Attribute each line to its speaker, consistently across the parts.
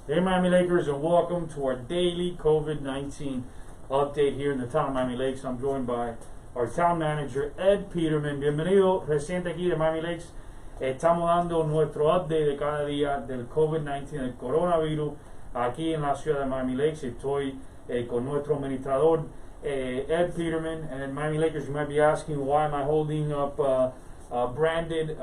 Speaker 1: Hey Miami Lakers, and welcome to our daily COVID-19 update here in the town of Miami Lakes. I'm joined by our Town Manager Ed Pidermann. Bienvenido, reciente aquí de Miami Lakes. Estamos dando nuestro update de cada día del COVID-19, del coronavirus, aquí en la ciudad de Miami Lakes. Estoy con nuestro administrador Ed Pidermann. And Miami Lakers, you might be asking, why am I holding up branded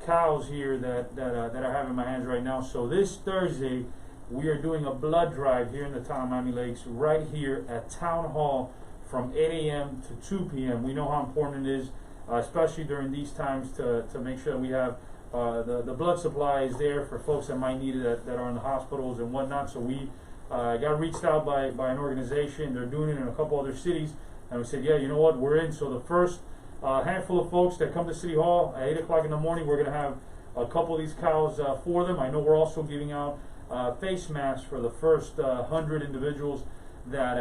Speaker 1: cows here that I have in my hands right now? So this Thursday, we are doing a blood drive here in the town of Miami Lakes, right here at Town Hall from 8 a.m. to 2 p.m. We know how important it is, especially during these times, to make sure that we have the blood supply is there for folks that might need it, that are in the hospitals and whatnot. So we got reached out by an organization. They're doing it in a couple other cities, and we said, yeah, you know what, we're in. So the first handful of folks that come to City Hall at 8 o'clock in the morning, we're going to have a couple of these cows for them. I know we're also giving out face masks for the first 100 individuals that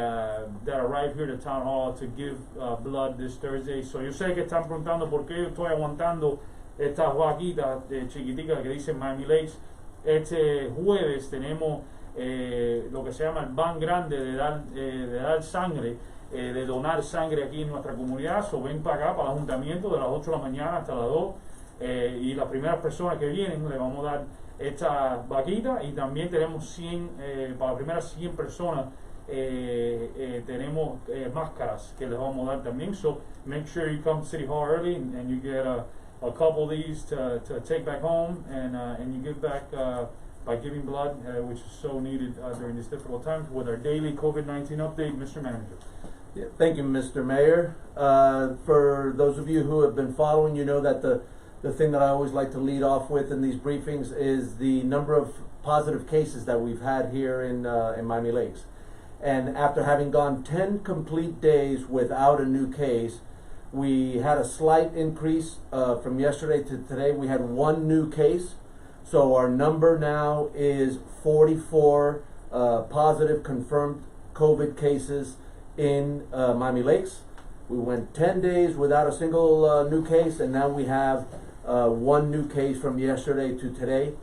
Speaker 1: arrive here to Town Hall to give blood this Thursday. So yo sé que están preguntando por qué yo estoy aguantando estas vaquitas chiquiticas que dicen Miami Lakes. Este jueves tenemos lo que se llama el ban grande de dar sangre, de donar sangre aquí en nuestra comunidad. So ven para acá, para el ayuntamiento, de las 8 de la mañana hasta las 2, y las primeras personas que vienen le vamos a dar esta vaquita, y también tenemos 100, para las primeras 100 personas tenemos máscaras que les vamos a dar también. So make sure you come to City Hall early and you get a couple of these to take back home, and you give back by giving blood, which is so needed during these difficult times. With our daily COVID-19 update, Mr. Manager.
Speaker 2: Yeah, thank you, Mr. Mayor. For those of you who have been following, you know that the thing that I always like to lead off with in these briefings is the number of positive cases that we've had here in Miami Lakes. And after having gone 10 complete days without a new case, we had a slight increase from yesterday to today. We had one new case. So our number now is 44 positive confirmed COVID cases in Miami Lakes. We went 10 days without a single new case, and now we have one new case from yesterday to today.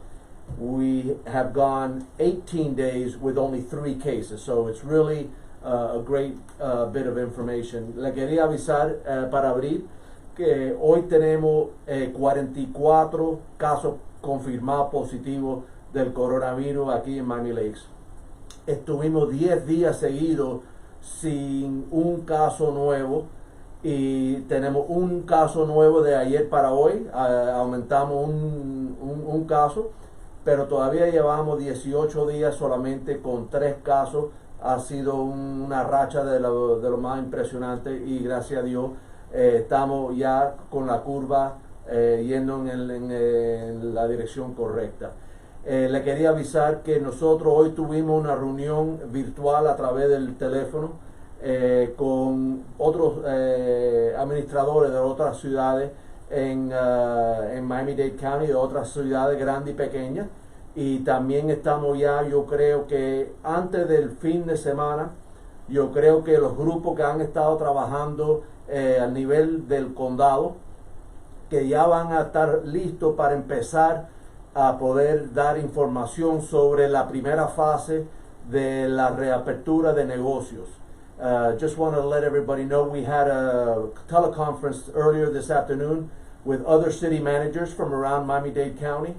Speaker 2: We have gone 18 days with only 3 cases, so it's really a great bit of information. Le quería avisar para abrir que hoy tenemos 44 casos confirmados positivos del coronavirus aquí en Miami Lakes. Estuvimos 10 días seguidos sin un caso nuevo, y tenemos un caso nuevo de ayer para hoy. Aumentamos un caso, pero todavía llevamos 18 días solamente con 3 casos. Ha sido una racha de lo más impresionante, y gracias a Dios estamos ya con la curva yendo en la dirección correcta. Le quería avisar que nosotros hoy tuvimos una reunión virtual a través del teléfono con otros administradores de otras ciudades en Miami-Dade County, de otras ciudades grandes y pequeñas, y también estamos ya, yo creo que antes del fin de semana, yo creo que los grupos que han estado trabajando a nivel del condado, que ya van a estar listos para empezar a poder dar información sobre la primera fase de la reapertura de negocios. Just want to let everybody know we had a teleconference earlier this afternoon with other city managers from around Miami-Dade County,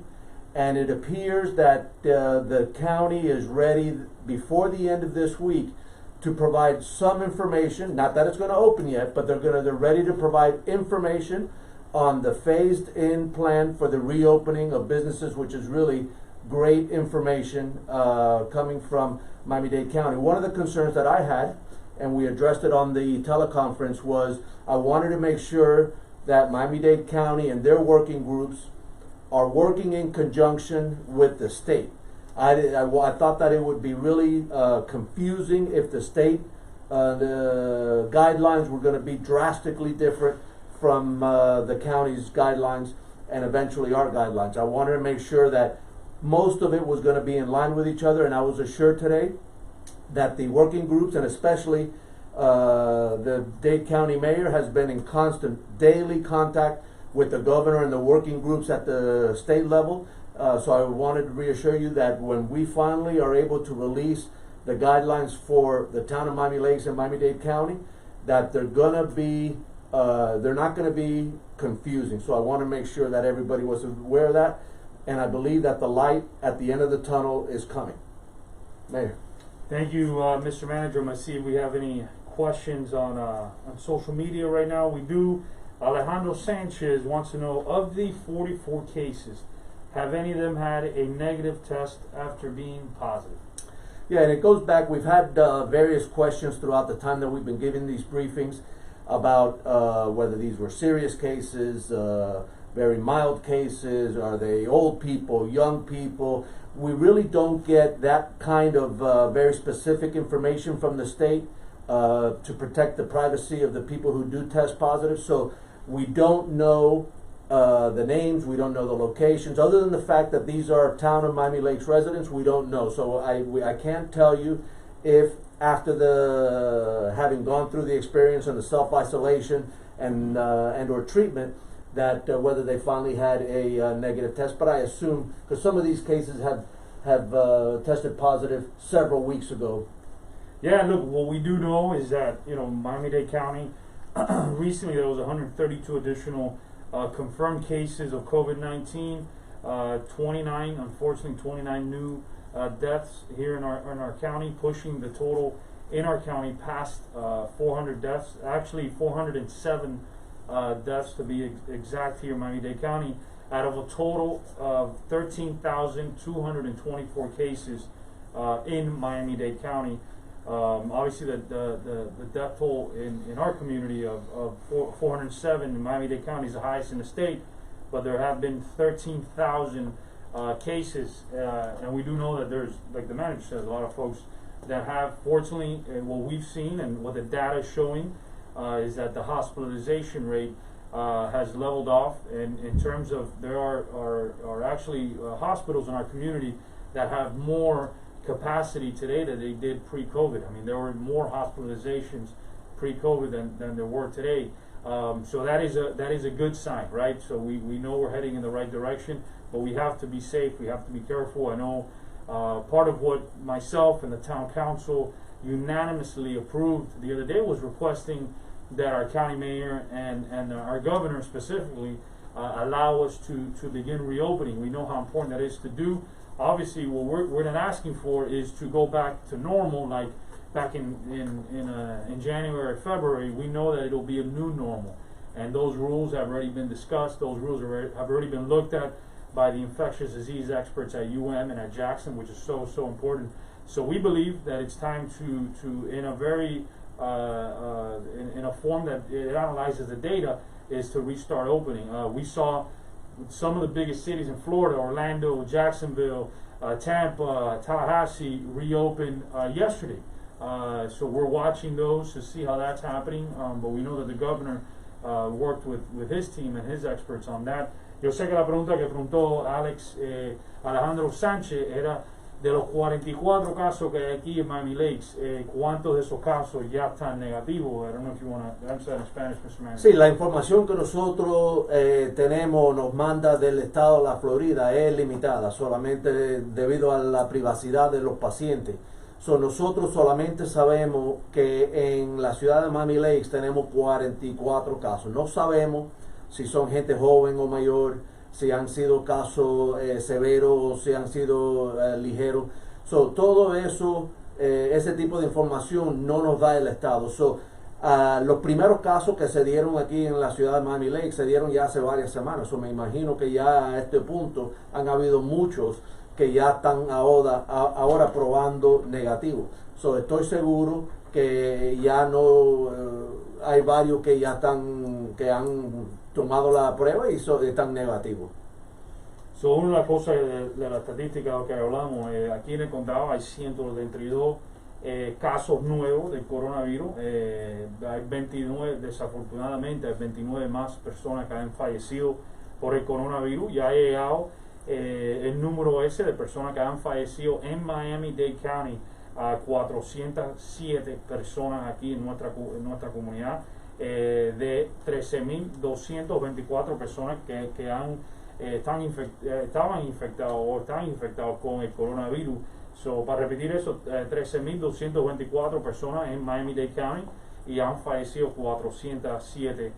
Speaker 2: and it appears that the county is ready before the end of this week to provide some information. Not that it's going to open yet, but they're ready to provide information on the phased-in plan for the reopening of businesses, which is really great information coming from Miami-Dade County. One of the concerns that I had, and we addressed it on the teleconference, was I wanted to make sure that Miami-Dade County and their working groups are working in conjunction with the state. I thought that it would be really confusing if the state the guidelines were going to be drastically different from the county's guidelines and eventually our guidelines. I wanted to make sure that most of it was going to be in line with each other, and I was assured today that the working groups, and especially the Dade County Mayor, has been in constant daily contact with the governor and the working groups at the state level. So I wanted to reassure you that when we finally are able to release the guidelines for the town of Miami Lakes and Miami-Dade County, that they're not gonna be confusing. So I wanna make sure that everybody was aware of that, and I believe that the light at the end of the tunnel is coming. Mayor.
Speaker 1: Thank you, Mr. Manager. Let's see if we have any questions on social media right now. We do. Alejandro Sanchez wants to know, of the 44 cases, have any of them had a negative test after being positive?
Speaker 2: Yeah, and it goes back, we've had various questions throughout the time that we've been giving these briefings about whether these were serious cases, very mild cases, are they old people, young people. We really don't get that kind of very specific information from the state to protect the privacy of the people who do test positive. So we don't know the names, we don't know the locations, other than the fact that these are town of Miami Lakes residents. We don't know. So I can't tell you if after having gone through the experience and the self-isolation and or treatment, that whether they finally had a negative test. But I assume, because some of these cases have tested positive several weeks ago.
Speaker 1: Yeah, look, what we do know is that, Miami-Dade County, recently there was 132 additional confirmed cases of COVID-19, 29 new deaths here in our county, pushing the total in our county past 400 deaths, actually 407 deaths to be exact here in Miami-Dade County, out of a total of 13,224 cases in Miami-Dade County. Obviously, the death toll in our community of 407 in Miami-Dade County is the highest in the state, but there have been 13,000 cases, and we do know that there's, like the manager says, a lot of folks that have, fortunately, what we've seen and what the data is showing is that the hospitalization rate has leveled off, and in terms of there are actually hospitals in our community that have more capacity today than they did pre-COVID. I mean, there were more hospitalizations pre-COVID than there were today. So that is a good sign, right? So we know we're heading in the right direction, but we have to be safe. We have to be careful. I know part of what myself and the town council unanimously approved the other day was requesting that our county mayor and our governor specifically allow us to begin reopening. We know how important that is to do. Obviously, what we're not asking for is to go back to normal like back in January, February. We know that it'll be a new normal, and those rules have already been discussed. Those rules have already been looked at by the infectious disease experts at UM and at Jackson, which is so important. So we believe that it's time to in a very in a form that it analyzes the data, is to restart opening. We saw some of the biggest cities in Florida, Orlando, Jacksonville, Tampa, Tallahassee, reopen yesterday. So we're watching those to see how that's happening, but we know that the governor worked with his team and his experts on that. Yo sé que la pregunta que preguntó Alejandro Sánchez era de los 44 casos que hay aquí en Miami Lakes, ¿cuántos de esos casos ya están negativos? I don't know if you want to answer that in Spanish, Mr. Manny.
Speaker 2: Sí, la información que nosotros tenemos, nos manda del estado de la Florida, es limitada, solamente debido a la privacidad de los pacientes. So, nosotros solamente sabemos que en la ciudad de Miami Lakes tenemos 44 casos. No sabemos si son gente joven o mayor, si han sido casos severos o si han sido ligeros. So, todo eso, ese tipo de información no nos da el Estado. So, los primeros casos que se dieron aquí en la ciudad de Miami Lakes se dieron ya hace varias semanas. So, me imagino que ya a este punto han habido muchos que ya están ahora probando negativo. So, estoy seguro que ya no hay varios que ya que han tomado la prueba y están negativos.
Speaker 1: So, una de las cosas de la estadística que hablamos, aquí en el condado hay 132 casos nuevos de coronavirus. Hay 29, desafortunadamente, hay 29 más personas que han fallecido por el coronavirus. Ya ha llegado el número ese de personas que han fallecido en Miami-Dade County a 407 personas aquí en nuestra comunidad, de 13.224 personas que han estaban infectados o están infectados con el coronavirus. So, para repetir eso, 13.224 personas en Miami-Dade County y han fallecido 407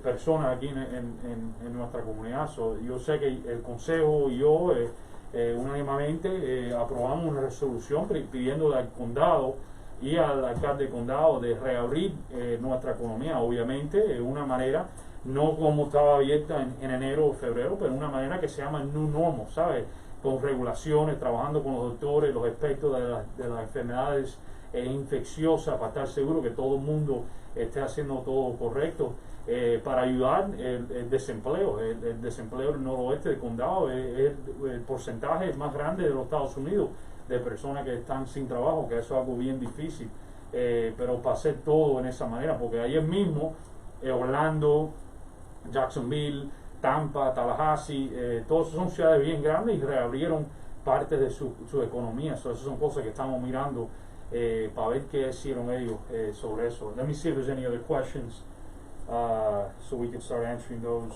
Speaker 1: personas aquí en nuestra comunidad. So, yo sé que el Consejo y yo unánimemente aprobamos una resolución pidiendo al condado y al alcalde del condado de reabrir nuestra economía, obviamente, de una manera, no como estaba abierta en enero o febrero, pero una manera que se llama New Normal, ¿sabes? Con regulaciones, trabajando con los doctores, los expertos de las enfermedades infecciosas, para estar seguro que todo el mundo esté haciendo todo correcto, para ayudar el desempleo. El desempleo del noroeste del condado es el porcentaje más grande de los Estados Unidos de personas que están sin trabajo, que eso es algo bien difícil, pero para hacer todo en esa manera, porque ayer mismo Orlando, Jacksonville, Tampa, Tallahassee, todas son ciudades bien grandes y reabrieron parte de su economía. So, esas son cosas que estamos mirando para ver qué hicieron ellos sobre eso. Let me see if there's any other questions so we can start answering those.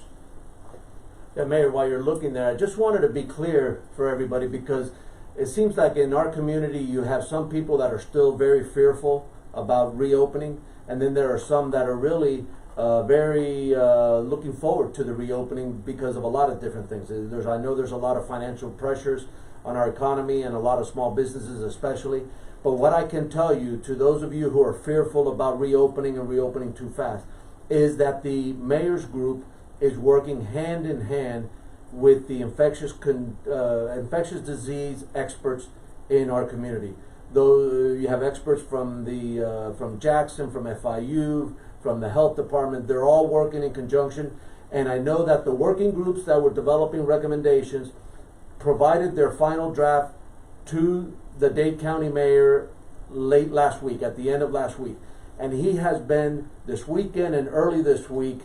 Speaker 2: Yeah, Mayor, while you're looking there, I just wanted to be clear for everybody, because it seems like in our community you have some people that are still very fearful about reopening, and then there are some that are really very looking forward to the reopening because of a lot of different things. I know there's a lot of financial pressures on our economy and a lot of small businesses especially. But what I can tell you, to those of you who are fearful about reopening and reopening too fast, is that the mayor's group is working hand in hand with the infectious disease experts in our community. Though you have experts from from Jackson, from FIU, from the health department, they're all working in conjunction. And I know that the working groups that were developing recommendations provided their final draft to the Dade County Mayor late last week, at the end of last week. And he has been this weekend and early this week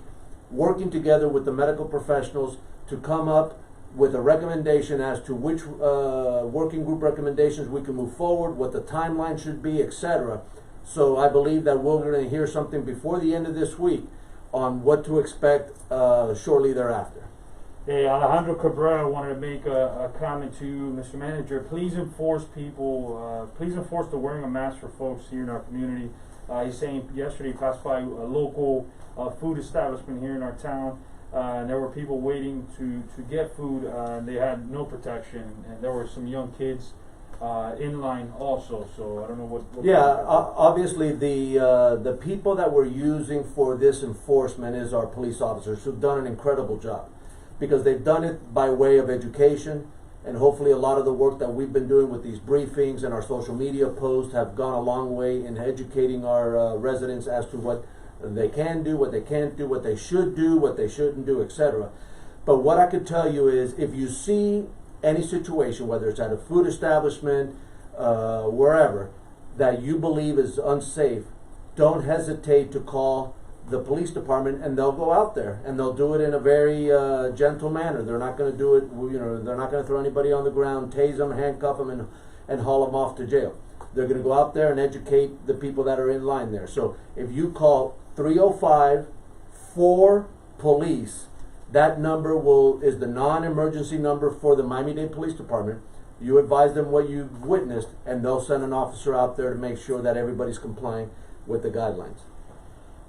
Speaker 2: working together with the medical professionals to come up with a recommendation as to which working group recommendations we can move forward, what the timeline should be, etc. So I believe that we're going to hear something before the end of this week on what to expect shortly thereafter.
Speaker 1: Hey, Alejandro Cabrera wanted to make a comment to you, Mr. Manager. Please enforce please enforce the wearing of masks for folks here in our community. He's saying yesterday he passed by a local food establishment here in our town, and there were people waiting to get food, and they had no protection, and there were some young kids in line also. So I don't know what
Speaker 2: yeah, obviously the people that we're using for this enforcement is our police officers, who've done an incredible job, because they've done it by way of education, and hopefully a lot of the work that we've been doing with these briefings and our social media posts have gone a long way in educating our residents as to what they can do, what they can't do, what they should do, what they shouldn't do, etc. But what I could tell you is, if you see any situation, whether it's at a food establishment, wherever, that you believe is unsafe, don't hesitate to call the police department, and they'll go out there and they'll do it in a very gentle manner. They're not going to do it, they're not going to throw anybody on the ground, tase them, handcuff them, and haul them off to jail. They're going to go out there and educate the people that are in line there. So if you call 305 for police, that number is the non-emergency number for the Miami-Dade Police Department. You advise them what you've witnessed, and they'll send an officer out there to make sure that everybody's complying with the guidelines.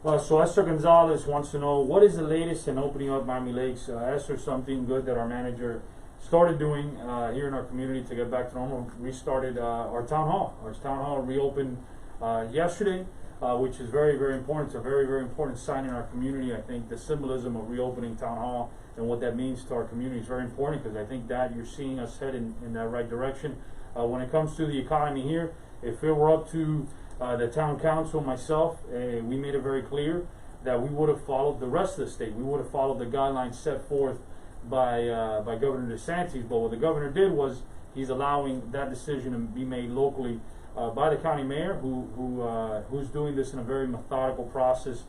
Speaker 1: So Esther Gonzalez wants to know, what is the latest in opening up Miami Lakes? Esther, something good that our manager started doing here in our community to get back to normal. We started our town hall. Our town hall reopened yesterday, which is very, very important. It's a very, very important sign in our community. I think the symbolism of reopening town hall and what that means to our community is very important, because I think that you're seeing us head in that right direction. When it comes to the economy here, if it were up to the town council, myself, we made it very clear that we would have followed the rest of the state. We would have followed the guidelines set forth by Governor DeSantis. But what the governor did was he's allowing that decision to be made locally by the county mayor, who's doing this in a very methodical process.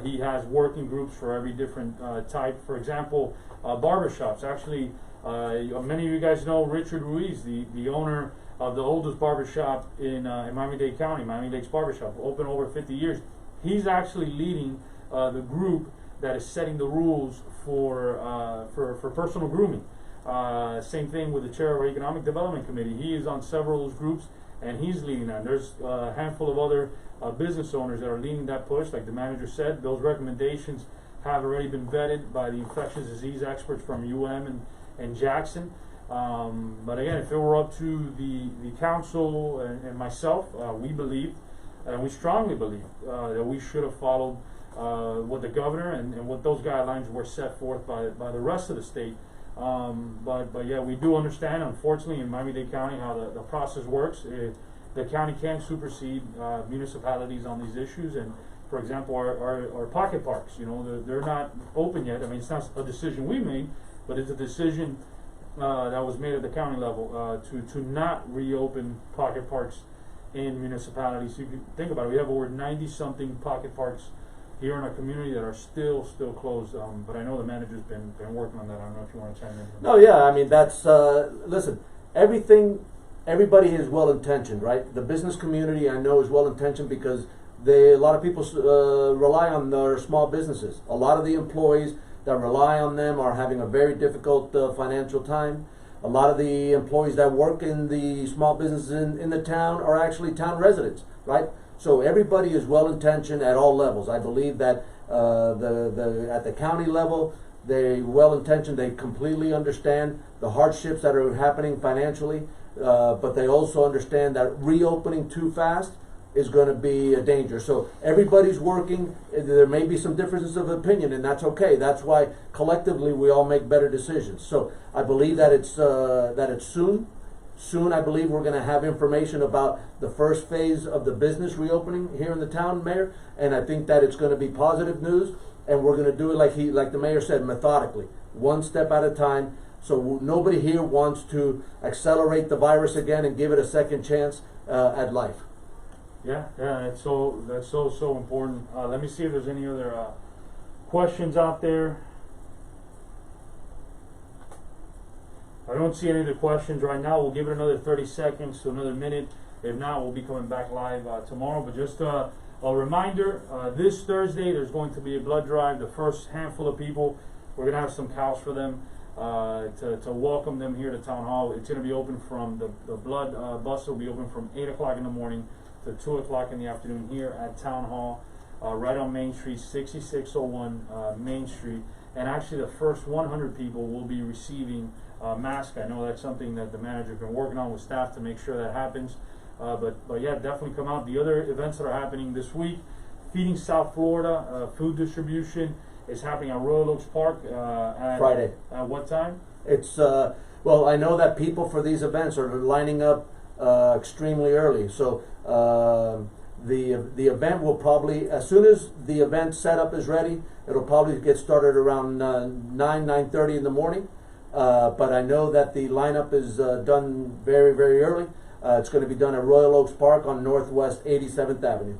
Speaker 1: He has working groups for every different type. For example, barbershops. Actually, many of you guys know Richard Ruiz, the owner of the oldest barbershop in Miami-Dade County, Miami Lakes Barbershop, open over 50 years. He's actually leading the group that is setting the rules for personal grooming. Same thing with the chair of our Economic Development Committee. He is on several of those groups, and he's leading that. There's a handful of other business owners that are leading that push. Like the manager said, those recommendations have already been vetted by the infectious disease experts from UM and Jackson. But again, if it were up to the council and myself, we believe, and we strongly believe, that we should have followed what the governor and what those guidelines were set forth by the rest of the state. But yeah, we do understand, unfortunately, in Miami-Dade County how the process works. The county can't supersede municipalities on these issues. And for example, our pocket parks, they're not open yet. I mean, it's not a decision we made, but it's a decision that was made at the county level to not reopen pocket parks in municipalities. So you can think about it. We have over 90-something pocket parks here in our community that are still closed. But I know the manager's been working on that. I don't know if you want to chime in.
Speaker 2: No, yeah, I mean, that's, listen, everybody is well-intentioned, right? The business community, I know, is well-intentioned because a lot of people rely on their small businesses. A lot of the employees that rely on them are having a very difficult financial time. A lot of the employees that work in the small businesses in the town are actually town residents, right? So everybody is well-intentioned at all levels. I believe that at the county level, they're well-intentioned. They completely understand the hardships that are happening financially, but they also understand that reopening too fast is going to be a danger. So everybody's working. There may be some differences of opinion, and that's okay. That's why collectively we all make better decisions. So I believe that it's soon. Soon, I believe we're going to have information about the first phase of the business reopening here in the town, Mayor, and I think that it's going to be positive news, and we're going to do it like the mayor said, methodically, one step at a time. So nobody here wants to accelerate the virus again and give it a second chance at life.
Speaker 1: Yeah, that's so important. Let me see if there's any other questions out there. I don't see any other questions right now. We'll give it another 30 seconds to another minute. If not, we'll be coming back live tomorrow. But just a reminder, this Thursday there's going to be a blood drive. The first handful of people, we're going to have some cows for them to welcome them here to Town Hall. It's going to be open from, the blood bus will be open from 8 o'clock in the morning to 2 o'clock in the afternoon here at Town Hall, right on Main Street, 6601 Main Street. And actually the first 100 people will be receiving mask. I know that's something that the manager's been working on with staff to make sure that happens. But yeah, definitely come out. The other events that are happening this week, Feeding South Florida, food distribution is happening at Royal Oaks Park at
Speaker 2: Friday.
Speaker 1: At what time?
Speaker 2: It's well, I know that people for these events are lining up extremely early. So the event will probably, as soon as the event setup is ready, it'll probably get started around 9:30 in the morning. But I know that the lineup is done very, very early. It's going to be done at Royal Oaks Park on Northwest 87th Avenue.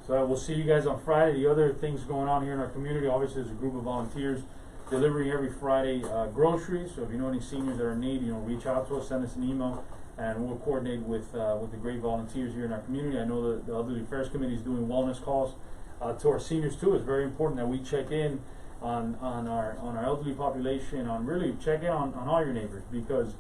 Speaker 1: So we'll see you guys on Friday. The other things going on here in our community, obviously there's a group of volunteers delivering every Friday groceries. So if you know any seniors that are in need, reach out to us, send us an email, and we'll coordinate with the great volunteers here in our community. I know the Elderly Affairs Committee is doing wellness calls to our seniors too. It's very important that we check in on our elderly population, really check in on all your neighbors, because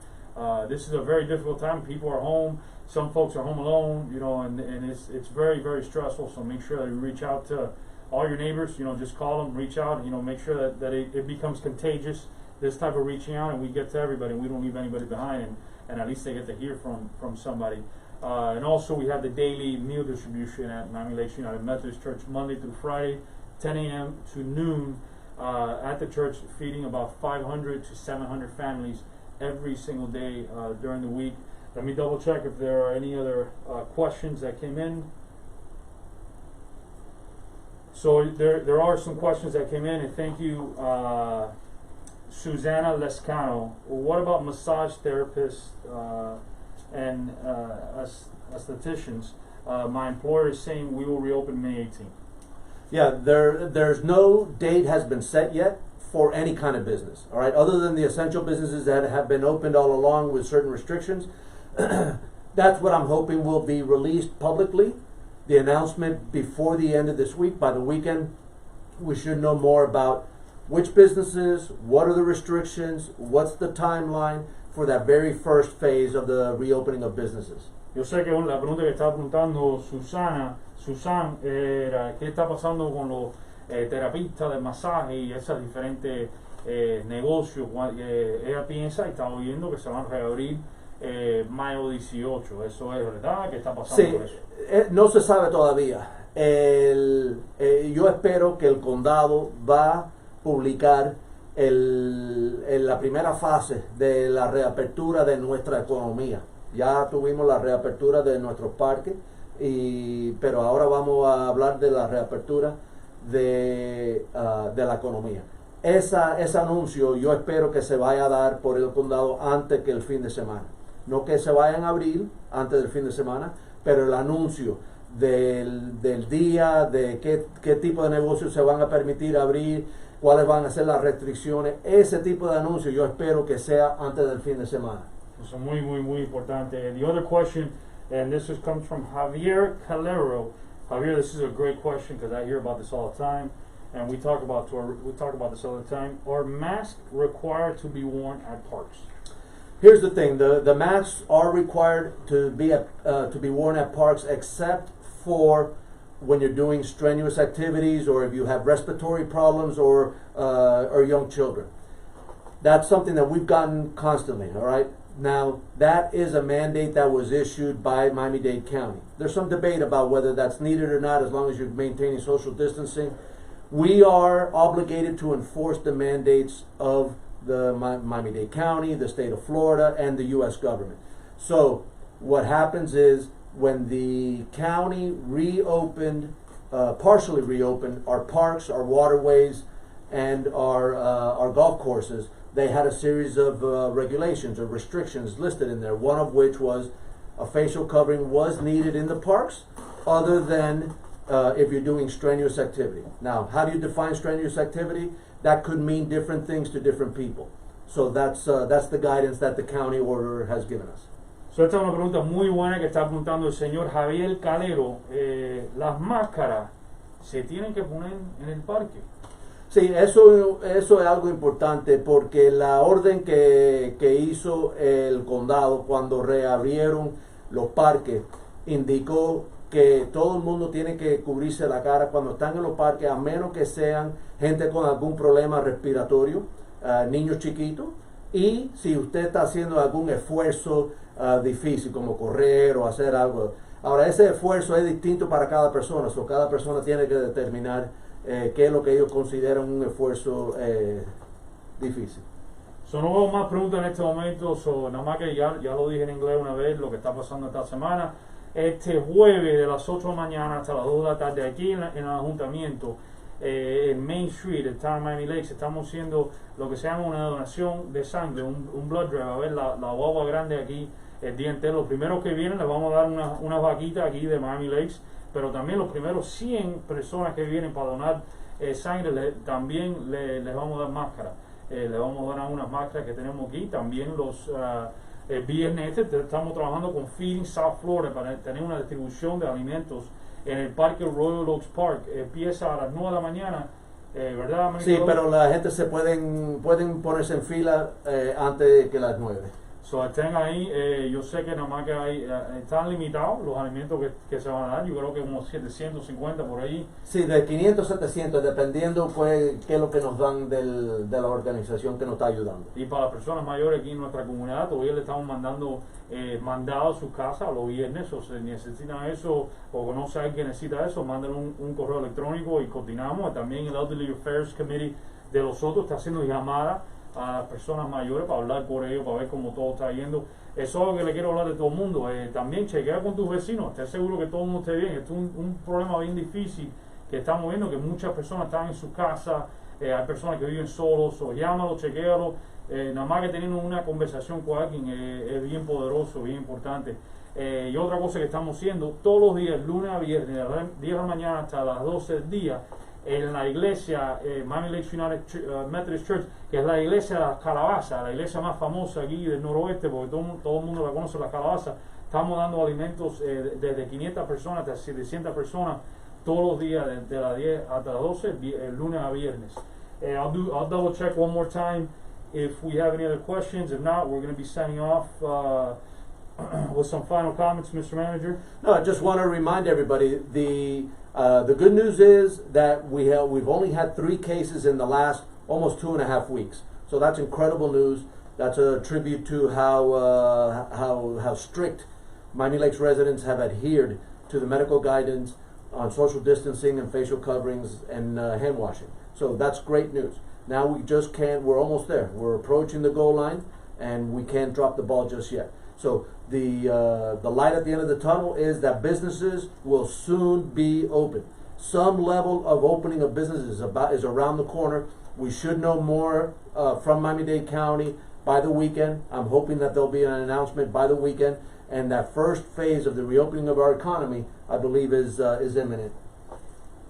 Speaker 1: this is a very difficult time. People are home. Some folks are home alone, and it's very, very stressful. So make sure that you reach out to all your neighbors. Just call them, reach out. Make sure that it becomes contagious, this type of reaching out, and we get to everybody. We don't leave anybody behind, and at least they get to hear from somebody. And also we have the daily meal distribution at Miami Lakes United Methodist Church, Monday through Friday, 10 a.m. to noon. At the church, feeding about 500 to 700 families every single day during the week. Let me double check if there are any other questions that came in. So there are some questions that came in, and thank you, Susanna Lescano. What about massage therapists and estheticians? My employer is saying we will reopen May 18th.
Speaker 2: Yeah, there's no date has been set yet for any kind of business, all right, other than the essential businesses that have been opened all along with certain restrictions. That's what I'm hoping will be released publicly, the announcement before the end of this week. By the weekend, we should know more about which businesses, what are the restrictions, what's the timeline for that very first phase of the reopening of businesses.
Speaker 1: Yo sé que la pregunta que estaba preguntando Susan, era qué está pasando con los terapistas de masaje y esos diferentes negocios. Ella piensa y está oyendo que se van a reabrir mayo 18. Eso es verdad, ¿qué está pasando
Speaker 2: Sí,
Speaker 1: con eso?
Speaker 2: no se sabe todavía. Yo espero que el condado va a publicar la primera fase de la reapertura de nuestra economía. Ya tuvimos la reapertura de nuestros parques, pero ahora vamos a hablar de la reapertura de la economía. Ese anuncio yo espero que se vaya a dar por el condado antes que el fin de semana. No que se vayan a abrir antes del fin de semana, pero el anuncio del día, de qué tipo de negocios se van a permitir abrir, cuáles van a ser las restricciones, ese tipo de anuncio yo espero que sea antes del fin de semana.
Speaker 1: Eso es muy, muy, muy importante. The other question, and comes from Javier Calero. Javier, this is a great question because I hear about this all the time, and we talk about this all the time. Are masks required to be worn at parks?
Speaker 2: Here's the thing: the masks are required to be worn at parks, except for when you're doing strenuous activities, or if you have respiratory problems, or young children. That's something that we've gotten constantly. All right. Now, that is a mandate that was issued by Miami-Dade County. There's some debate about whether that's needed or not, as long as you're maintaining social distancing. We are obligated to enforce the mandates of the Miami-Dade County, the state of Florida, and the U.S. government. So, what happens is, when the county partially reopened our parks, our waterways, and our golf courses, they had a series of regulations or restrictions listed in there, one of which was a facial covering was needed in the parks, other than if you're doing strenuous activity. Now, how do you define strenuous activity? That could mean different things to different people. So that's the guidance that the county order has given us.
Speaker 1: So, esta es una pregunta muy buena que está preguntando el señor Javier Calero. Las máscaras se tienen que poner en el parque.
Speaker 2: Sí, eso es algo importante, porque la orden que hizo el condado cuando reabrieron los parques indicó que todo el mundo tiene que cubrirse la cara cuando están en los parques, a menos que sean gente con algún problema respiratorio, niños chiquitos, y si usted está haciendo algún esfuerzo difícil como correr o hacer algo. Ahora, ese esfuerzo es distinto para cada persona, cada persona tiene que determinar qué es lo que ellos consideran un esfuerzo difícil.
Speaker 1: No veo más preguntas en este momento, nada más que ya lo dije en inglés una vez, lo que está pasando esta semana. Este jueves de las 8 de la mañana hasta las 2 de la tarde aquí en el ayuntamiento, en Main Street, el Town Manager Ed, estamos haciendo lo que se llama una donación de sangre, un blood drive. A ver, la guagua grande aquí el día entero. Los primeros que vienen les vamos a dar unas vaquitas aquí de Miami Lakes, pero también los primeros 100 personas que vienen para donar sangre, también les vamos a dar máscaras. Le vamos a donar unas máscaras que tenemos aquí. También los viernes estamos trabajando con Feeding South Florida para tener una distribución de alimentos en el parque Royal Oaks Park. Empieza a las 9 de la mañana, ¿verdad, Manny?
Speaker 2: Sí, pero la gente pueden ponerse en fila antes que las 9.
Speaker 1: So, estén ahí. Yo sé que nada más que están limitados los alimentos que se van a dar. Yo creo que unos 750 por ahí.
Speaker 2: Sí, de 500 a 700, dependiendo pues qué es lo que nos dan de la organización que nos está ayudando.
Speaker 1: Y para las personas mayores aquí en nuestra comunidad, todavía le estamos mandando mandados a sus casas los viernes, o si necesitan eso, o conoce a alguien que necesita eso, manden un correo electrónico y coordinamos. También el Elderly Affairs Committee de nosotros está haciendo llamadas a personas mayores para hablar por ellos, para ver cómo todo está yendo. Eso es algo que le quiero hablar de todo el mundo. También chequea con tus vecinos, esté seguro que todo el mundo esté bien. Esto es un problema bien difícil que estamos viendo, que muchas personas están en su casa, hay personas que viven solos, o llámalo, chequéalo. Nada más que teniendo una conversación con alguien es bien poderoso, bien importante. Y otra cosa que estamos haciendo todos los días, lunes a viernes, de las 10 de la mañana hasta las 12 del día, en la iglesia Miami Lakes United Methodist Church, que es la iglesia de las calabazas, la iglesia más famosa aquí del noroeste, porque todo el mundo la conoce, las calabazas. Estamos dando alimentos desde 500 personas hasta 700 personas todos los días de las 10 hasta las 12, lunes a viernes. I'll double check one more time if we have any other questions. If not, we're going to be signing off with some final comments, Mr. Manager.
Speaker 2: No, I just want to remind everybody, the good news is that we've only had 3 cases in the last almost 2.5 weeks. So that's incredible news. That's a tribute to how strict Miami Lakes residents have adhered to the medical guidance on social distancing and facial coverings and hand washing. So that's great news. Now we're almost there. We're approaching the goal line, and we can't drop the ball just yet. So the light at the end of the tunnel is that businesses will soon be open. Some level of opening of businesses is around the corner. We should know more from Miami-Dade County by the weekend. I'm hoping that there'll be an announcement by the weekend, and that first phase of the reopening of our economy, I believe, is imminent.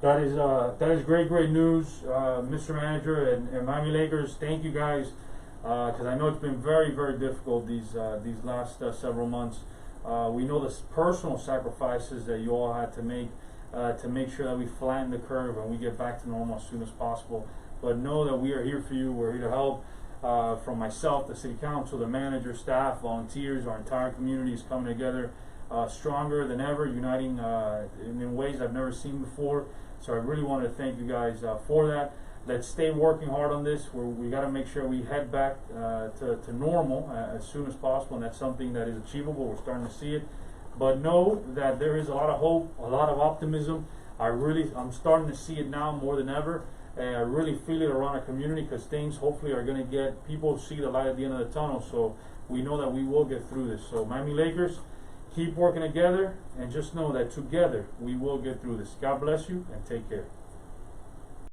Speaker 1: That is great news, Mr. Manager, and Miami Lakers. Thank you guys, because I know it's been very difficult these last several months. We know the personal sacrifices that you all had to make sure that we flatten the curve and we get back to normal as soon as possible. But know that we are here for you. We're here to help. From myself, the city council, the manager, staff, volunteers, our entire community is coming together stronger than ever, uniting in ways I've never seen before. So I really wanted to thank you guys for that. Let's stay working hard on this. We got to make sure we head back to normal as soon as possible, and that's something that is achievable. We're starting to see it. But know that there is a lot of hope, a lot of optimism. I'm starting to see it now more than ever. I really feel it around our community, because things hopefully are going to get people see the light at the end of the tunnel. So we know that we will get through this. So Miami Lakers, keep working together, and just know that together we will get through this. God bless you, and take care.